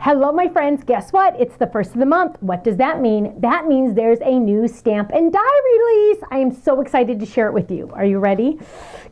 Hello, my friends. Guess what? It's the first of the month. What does that mean? That means there's a new stamp and die release. I am so excited to share it with you. Are you ready?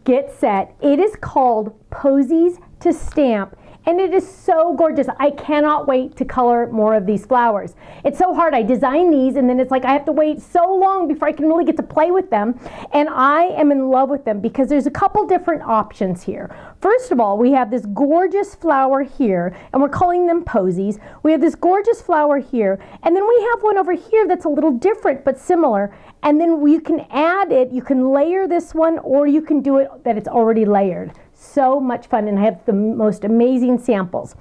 Get set. It is called Posies to Stamp. And it is so gorgeous. I cannot wait to color more of these flowers. It's so hard. I design these and then it's like I have to wait so long before I can really get to play with them. And I am in love with them because there's a couple different options here. First of all, we have this gorgeous flower here, and we're calling them posies. We have this gorgeous flower here, and then we have one over here that's a little different but similar. And then you can add it, you can layer this one, or you can do it that it's already layered. So much fun, and I have the most amazing samples.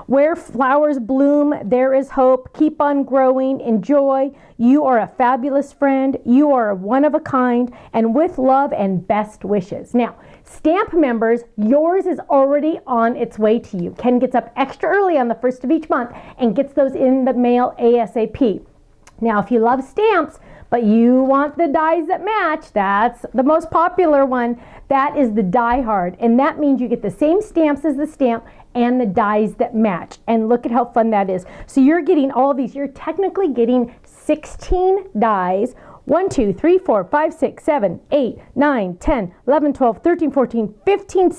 Where flowers bloom, there is hope. Keep on growing. Enjoy. You are a fabulous friend. You are one of a kind, and with love and best wishes. Now, stamp members, yours is already on its way to you. Ken gets up extra early on the first of each month and gets those in the mail ASAP. Now, if you love stamps, but you want the dies that match, that's the most popular one. That is the Die Hard, and that means you get the same stamps as the stamp and the dies that match. And look at how fun that is. So you're getting all of these. You're technically getting 16 dies. 1, 2, 3, 4, 5, 6, 7, 8, 9, 10, 11, 12, 13, 14, 15,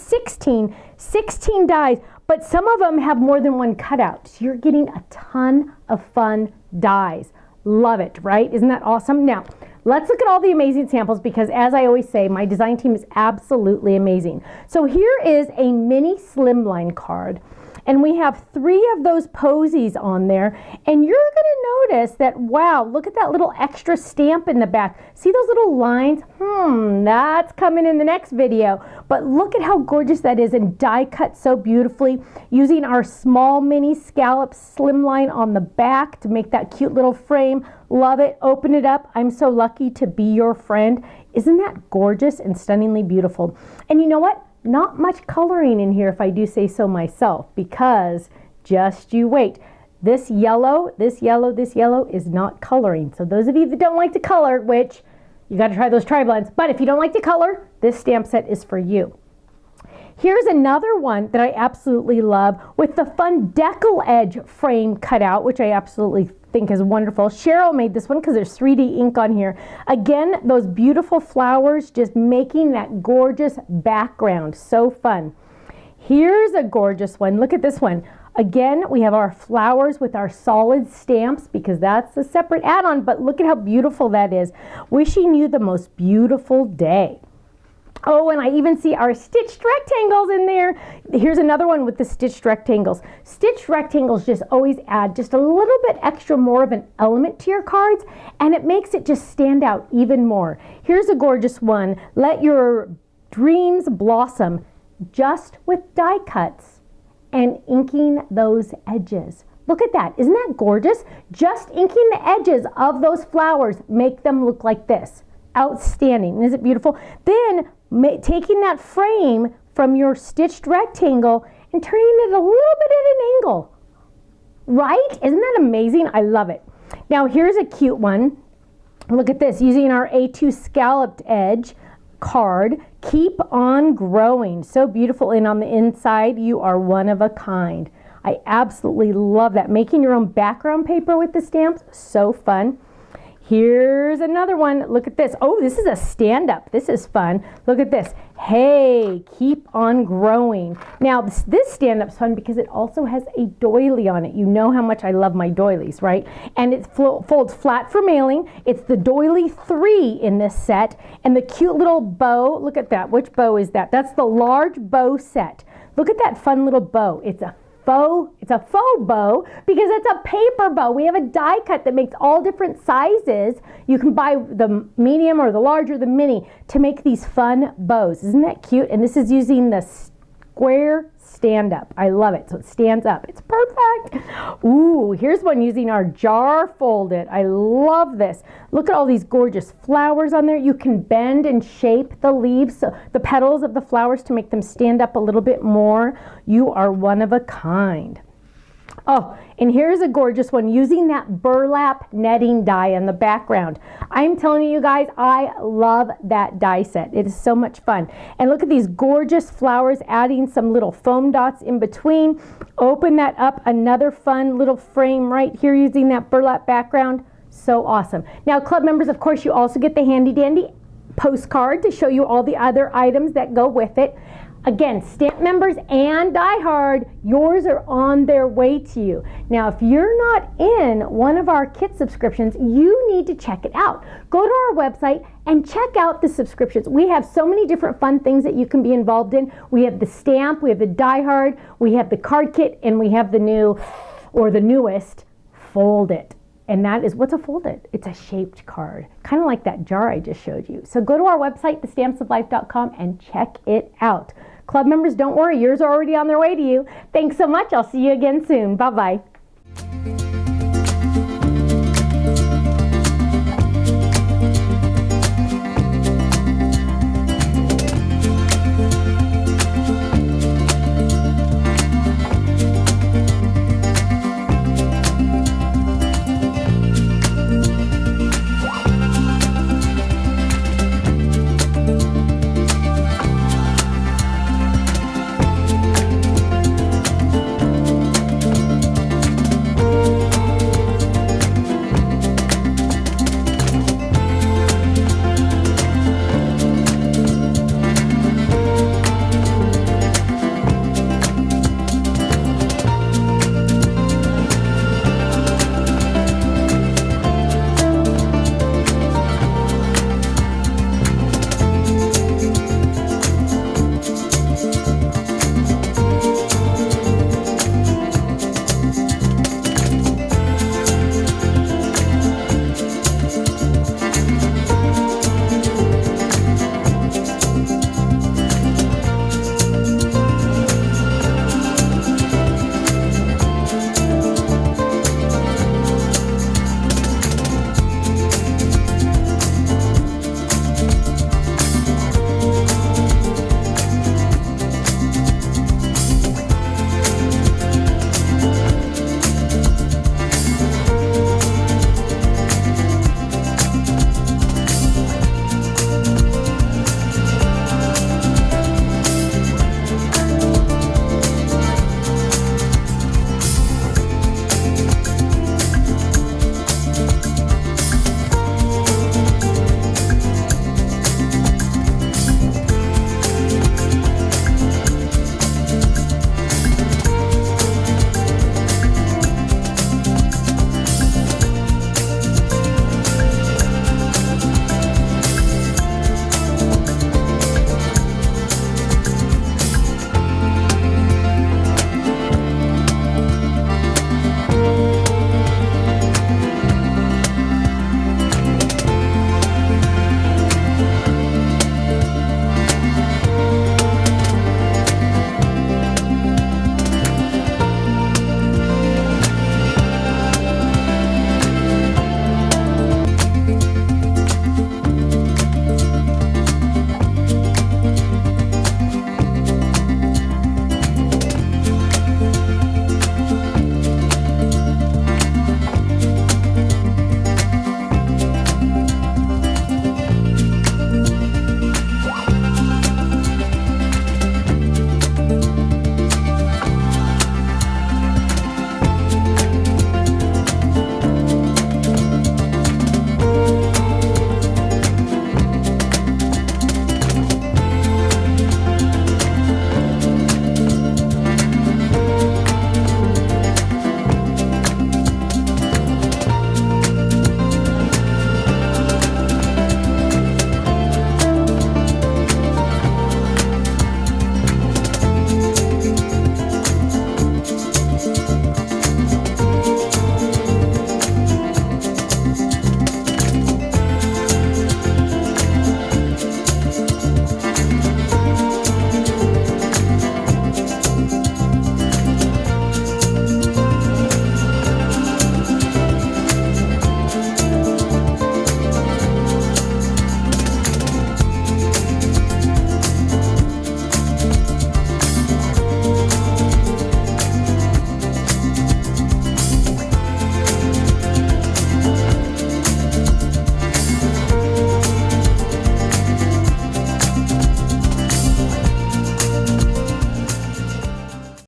16 dies. But some of them have more than one cutout. So you're getting a ton of fun dies. Love it, right? Isn't that awesome? Now, let's look at all the amazing samples because, as I always say, my design team is absolutely amazing. So here is a mini slimline card, and we have 3 of those posies on there, and you're going to notice that, wow, look at that little extra stamp in the back. See those little lines? That's coming in the next video, but look at how gorgeous that is, and die cut so beautifully using our small mini scallop slimline on the back to make that cute little frame. Love it. Open it up. I'm so lucky to be your friend. Isn't that gorgeous and stunningly beautiful? And you know what? Not much coloring in here, if I do say so myself, because just you wait. This yellow is not coloring. So those of you that don't like to color, which you got to try those tri-blends, but if you don't like to color, this stamp set is for you. Here's another one that I absolutely love with the fun decal edge frame cutout, which I absolutely think is wonderful. Cheryl made this one because there's 3D ink on here. Again, those beautiful flowers just making that gorgeous background. So fun. Here's a gorgeous one. Look at this one. Again, we have our flowers with our solid stamps because that's a separate add-on, but look at how beautiful that is. Wishing you the most beautiful day. Oh, and I even see our stitched rectangles in there. Here's another one with the stitched rectangles. Stitched rectangles just always add just a little bit extra more of an element to your cards, and it makes it just stand out even more. Here's a gorgeous one. Let your dreams blossom, just with die cuts and inking those edges. Look at that. Isn't that gorgeous? Just inking the edges of those flowers make them look like this. Outstanding. Isn't it beautiful? Then taking that frame from your stitched rectangle and turning it a little bit at an angle. Right? Isn't that amazing? I love it. Now here's a cute one. Look at this. Using our A2 scalloped edge card. Keep on growing. So beautiful. And on the inside, you are one of a kind. I absolutely love that. Making your own background paper with the stamps. So fun. Here's another one. Look at this. Oh, this is a stand-up. This is fun. Look at this. Hey, keep on growing. Now, this stand-up's fun because it also has a doily on it. You know how much I love my doilies, right? And it folds flat for mailing. It's the doily 3 in this set. And the cute little bow. Look at that. Which bow is that? That's the large bow set. Look at that fun little bow. It's a faux bow because it's a paper bow. We have a die cut that makes all different sizes. You can buy the medium or the large or the mini to make these fun bows. Isn't that cute? And this is using the square stand-up. I love it. So it stands up. It's perfect. Ooh, here's one using our jar folded. I love this. Look at all these gorgeous flowers on there. You can bend and shape the leaves, so the petals of the flowers to make them stand up a little bit more. You are one of a kind. Oh, and here's a gorgeous one using that burlap netting die in the background. I'm telling you guys, I love that die set. It is so much fun. And look at these gorgeous flowers, adding some little foam dots in between. Open that up, another fun little frame right here using that burlap background. So awesome. Now, club members, of course, you also get the handy dandy postcard to show you all the other items that go with it. Again, stamp members and Die Hard, yours are on their way to you. Now, if you're not in one of our kit subscriptions, you need to check it out. Go to our website and check out the subscriptions. We have so many different fun things that you can be involved in. We have the stamp, we have the Die Hard, we have the card kit, and we have the new, or the newest, Fold It. And that is, what's a Fold It? It's a shaped card, kind of like that jar I just showed you. So go to our website, thestampsoflife.com, and check it out. Club members, don't worry, yours are already on their way to you. Thanks so much. I'll see you again soon. Bye-bye.